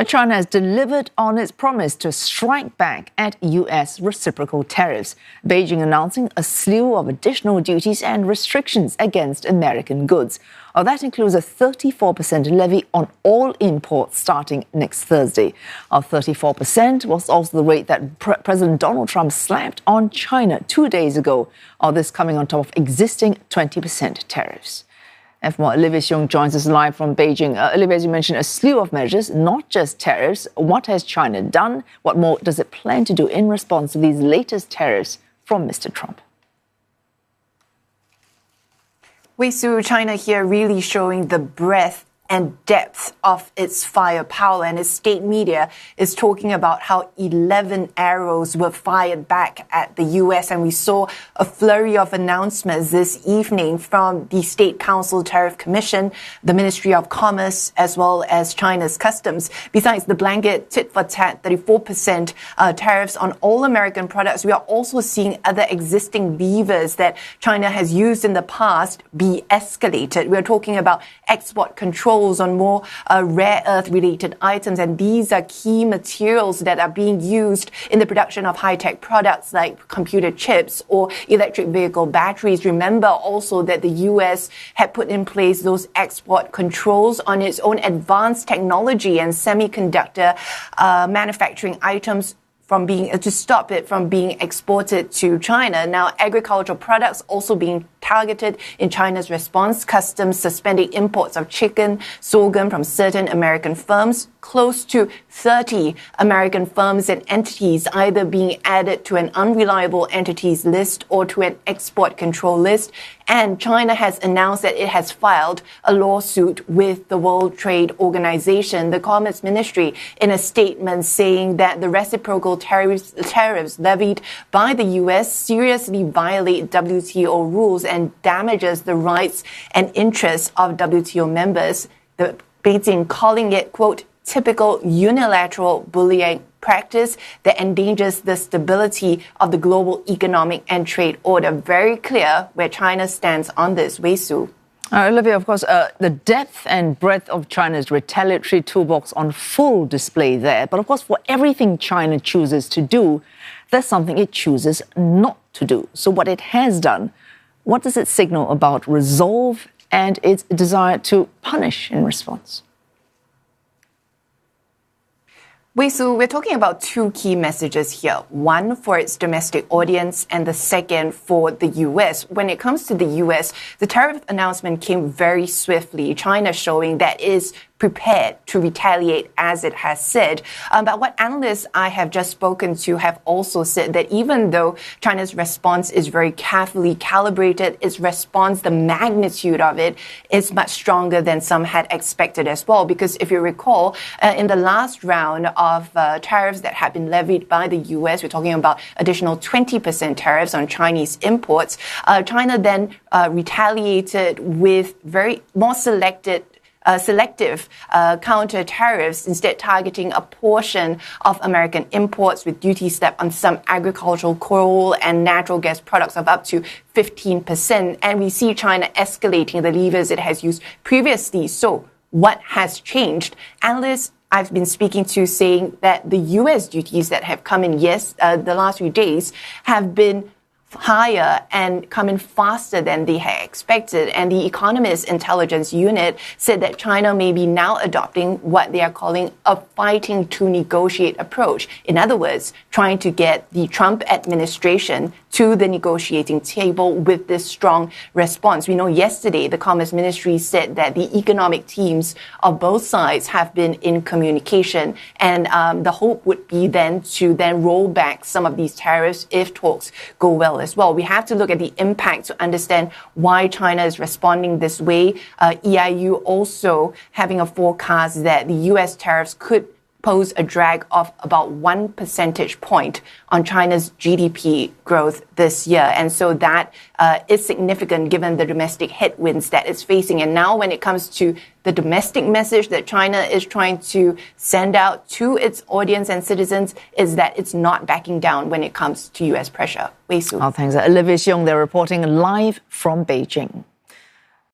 China has delivered on its promise to strike back at U.S. reciprocal tariffs, Beijing announcing a slew of additional duties and restrictions against American goods. That includes a 34% levy on all imports starting next Thursday. 34% was also the rate that President Donald Trump slapped on China 2 days ago. This coming on top of existing 20% tariffs. And for more, Olivia Siong joins us live from Beijing. Olivia, as you mentioned, a slew of measures, not just tariffs. What has China done? What more does it plan to do in response to these latest tariffs from Mr. Trump? Wei-Su, China here really showing the breadth and depth of its firepower, and its state media is talking about how 11 arrows were fired back at the U.S. And we saw a flurry of announcements this evening from the State Council Tariff Commission, the Ministry of Commerce, as well as China's Customs. Besides the blanket tit-for-tat 34% tariffs on all American products, we are also seeing other existing levers that China has used in the past be escalated. We're talking about export control on more rare earth related items, and these are key materials that are being used in the production of high-tech products like computer chips or electric vehicle batteries. Remember also that the U.S. had put in place those export controls on its own advanced technology and semiconductor manufacturing items to stop it from being exported to China. Now, agricultural products also being targeted in China's response. Customs suspending imports of chicken, sorghum from certain American firms. Close to 30 American firms and entities either being added to an unreliable entities list or to an export control list. And China has announced that it has filed a lawsuit with the World Trade Organization. The Commerce Ministry in a statement saying that the reciprocal tariffs levied by the U.S. seriously violate WTO rules and damages the rights and interests of WTO members. The Beijing calling it, quote, typical unilateral bullying practice that endangers the stability of the global economic and trade order. Very clear where China stands on this. Wei-Su. Olivia, of course, the depth and breadth of China's retaliatory toolbox on full display there. But of course, for everything China chooses to do, there's something it chooses not to do. So what it has done, what does it signal about resolve and its desire to punish in response? Wei-Su, we're talking about two key messages here. One for its domestic audience and the second for the U.S. When it comes to the U.S., the tariff announcement came very swiftly. China showing that it is prepared to retaliate as it has said. But what analysts I have just spoken to have also said that even though China's response is very carefully calibrated, its response, the magnitude of it is much stronger than some had expected as well. Because if you recall, in the last round of tariffs that had been levied by the U.S., we're talking about additional 20% tariffs on Chinese imports. China then retaliated with very more selective counter tariffs, instead targeting a portion of American imports with duty slap on some agricultural, coal and natural gas products of up to 15%. And we see China escalating the levers it has used previously. So what has changed? Analysts I've been speaking to saying that the U.S. duties that have come in, the last few days have been higher and come in faster than they had expected. And the Economist Intelligence Unit said that China may be now adopting what they are calling a fighting to negotiate approach. In other words, trying to get the Trump administration to the negotiating table with this strong response. We know yesterday the Commerce Ministry said that the economic teams of both sides have been in communication, and the hope would be then to roll back some of these tariffs if talks go well as well. We have to look at the impact to understand why China is responding this way. EIU also having a forecast that the U.S. tariffs could pose a drag of about 1 percentage point on China's GDP growth this year. And so that is significant given the domestic headwinds that it's facing. And now when it comes to the domestic message that China is trying to send out to its audience and citizens is that it's not backing down when it comes to U.S. pressure. Wei-Su. Thanks. Olivia Siong, they're reporting live from Beijing.